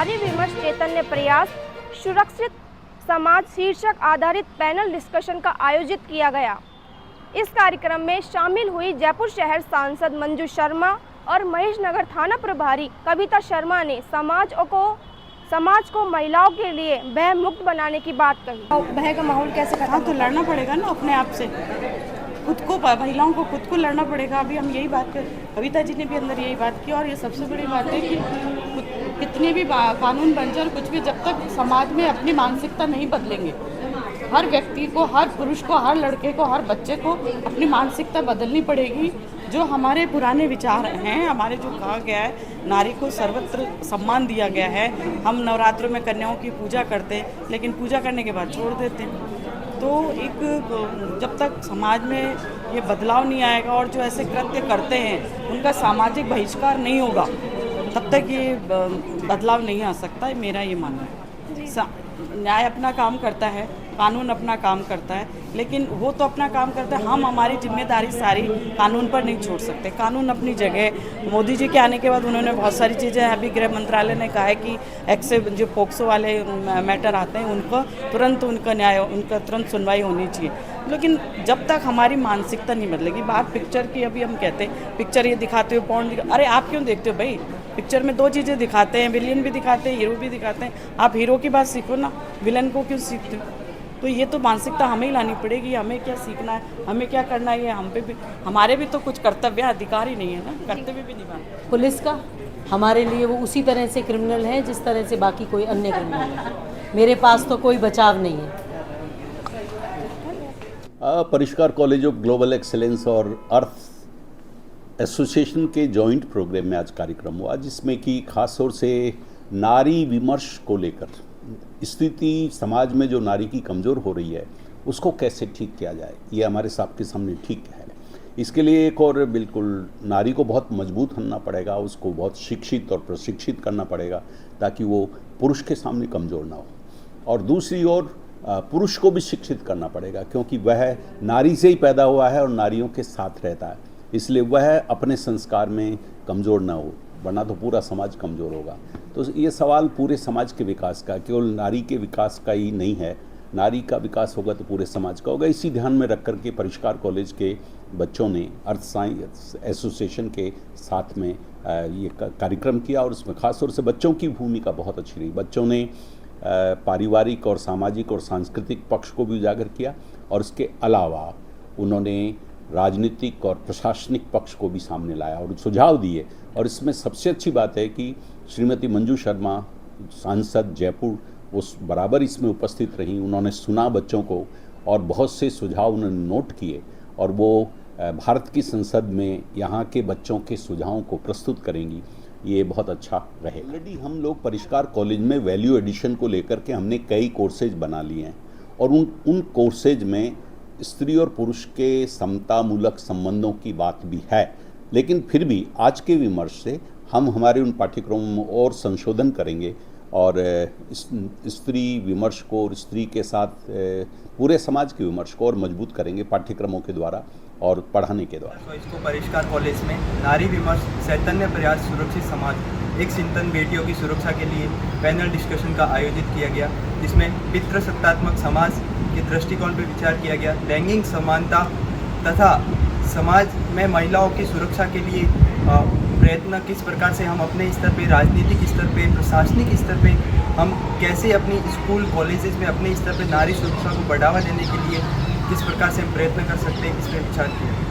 नारी विमर्श चैतन्य प्रयास सुरक्षित समाज शीर्षक आधारित पैनल डिस्कशन का आयोजित किया गया। इस कार्यक्रम में शामिल हुई जयपुर शहर सांसद मंजू शर्मा और महेश नगर थाना प्रभारी कविता शर्मा ने समाज को महिलाओं के लिए भय मुक्त बनाने की बात कही। भय का माहौल कैसे खत्म? हाँ, तो लड़ना पड़ेगा ना अपने आप से, खुद को, महिलाओं को खुद को लड़ना पड़ेगा। अभी हम यही बात कर, कविता जी ने भी अंदर यही बात की। और ये सबसे बड़ी बात है कि कितने भी कानून बन जाए, कुछ भी, जब तक समाज में अपनी मानसिकता नहीं बदलेंगे, हर व्यक्ति को, हर पुरुष को, हर लड़के को, हर बच्चे को अपनी मानसिकता बदलनी पड़ेगी। जो हमारे पुराने विचार हैं, हमारे जो कहा गया है, नारी को सर्वत्र सम्मान दिया गया है। हम नवरात्रों में कन्याओं की पूजा करते हैं, लेकिन पूजा करने के बाद छोड़ देते हैं। तो जब तक समाज में ये बदलाव नहीं आएगा और जो ऐसे कृत्य करते हैं उनका सामाजिक बहिष्कार नहीं होगा, तब तक ये बदलाव नहीं आ सकता है। मेरा ये मानना है। न्याय अपना काम करता है, कानून अपना काम करता है, लेकिन वो तो अपना काम करता है, हम हमारी जिम्मेदारी सारी कानून पर नहीं छोड़ सकते। कानून अपनी जगह, मोदी जी के आने के बाद उन्होंने बहुत सारी चीज़ें, अभी गृह मंत्रालय ने कहा है कि जो पोक्सो वाले मैटर आते हैं उनको तुरंत उनका तुरंत सुनवाई होनी चाहिए। लेकिन जब तक हमारी मानसिकता नहीं बदलेगी, बात पिक्चर की, अभी हम कहते हैं पिक्चर ये दिखाते हो, अरे आप क्यों देखते हो भाई? पिक्चर में दो चीज़ें दिखाते हैं, विलेन भी दिखाते हैं, हीरो भी दिखाते हैं। आप हीरो की बात सीखो ना, विलेन को क्यों सीखते हो? तो ये तो मानसिकता हमें ही लानी पड़ेगी। हमें क्या सीखना है, हमें क्या करना है, ये हम पे भी, हमारे भी तो कुछ कर्तव्य, अधिकार ही नहीं है ना, कर्तव्य भी निभाना। पुलिस का हमारे लिए वो उसी तरह से क्रिमिनल है जिस तरह से बाकी कोई अन्य क्रिमिनल है। मेरे पास तो कोई बचाव नहीं है। परिष्कार कॉलेज ऑफ ग्लोबल एक्सेलेंस और अर्थ एसोसिएशन के जॉइंट प्रोग्राम में आज कार्यक्रम हुआ, जिसमें कि खास तौर से नारी विमर्श को लेकर स्थिति, समाज में जो नारी की कमज़ोर हो रही है उसको कैसे ठीक किया जाए, ये हमारे सबके सामने ठीक है। इसके लिए एक और बिल्कुल नारी को बहुत मजबूत होना पड़ेगा, उसको बहुत शिक्षित और प्रशिक्षित करना पड़ेगा ताकि वो पुरुष के सामने कमज़ोर ना हो। और दूसरी ओर पुरुष को भी शिक्षित करना पड़ेगा, क्योंकि वह नारी से ही पैदा हुआ है और नारियों के साथ रहता है, इसलिए वह अपने संस्कार में कमज़ोर ना हो, वरना तो पूरा समाज कमज़ोर होगा। तो ये सवाल पूरे समाज के विकास का, केवल नारी के विकास का ही नहीं है, नारी का विकास होगा तो पूरे समाज का होगा। इसी ध्यान में रख कर के परिष्कार कॉलेज के बच्चों ने अर्थ साइंस एसोसिएशन के साथ में ये कार्यक्रम किया, और उसमें खास तौर से बच्चों की भूमिका बहुत अच्छी रही। बच्चों ने पारिवारिक और सामाजिक और सांस्कृतिक पक्ष को भी उजागर किया, और इसके अलावा उन्होंने राजनीतिक और प्रशासनिक पक्ष को भी सामने लाया और सुझाव दिए। और इसमें सबसे अच्छी बात है कि श्रीमती मंजू शर्मा, सांसद जयपुर, उस बराबर इसमें उपस्थित रहीं। उन्होंने सुना बच्चों को और बहुत से सुझाव उन्होंने नोट किए, और वो भारत की संसद में यहाँ के बच्चों के सुझावों को प्रस्तुत करेंगी। ये बहुत अच्छा रहे। ऑलरेडी हम लोग परिष्कार कॉलेज में वैल्यू एडिशन को लेकर के हमने कई कोर्सेज बना लिए हैं, और उन कोर्सेज में स्त्री और पुरुष के समतामूलक संबंधों की बात भी है। लेकिन फिर भी आज के विमर्श से हम हमारे उन पाठ्यक्रमों में और संशोधन करेंगे, और स्त्री विमर्श को और स्त्री के साथ पूरे समाज के विमर्श को और मजबूत करेंगे पाठ्यक्रमों के द्वारा और पढ़ाने के द्वारा। तो इसको परिष्कार कॉलेज में नारी विमर्श चैतन्य प्रयास सुरक्षित समाज एक चिंतन बेटियों की सुरक्षा के लिए पैनल डिस्कशन का आयोजित किया गया, जिसमें पितृसत्तात्मक समाज के दृष्टिकोण पर विचार किया गया। लैंगिक समानता तथा समाज में महिलाओं की सुरक्षा के लिए प्रयत्न किस प्रकार से हम अपने स्तर पे, राजनीतिक स्तर पे, प्रशासनिक स्तर पे, हम कैसे अपनी स्कूल कॉलेजेस में अपने स्तर पे नारी सुरक्षा को बढ़ावा देने के लिए किस प्रकार से हम प्रयत्न कर सकते हैं, इस पर विचार किया।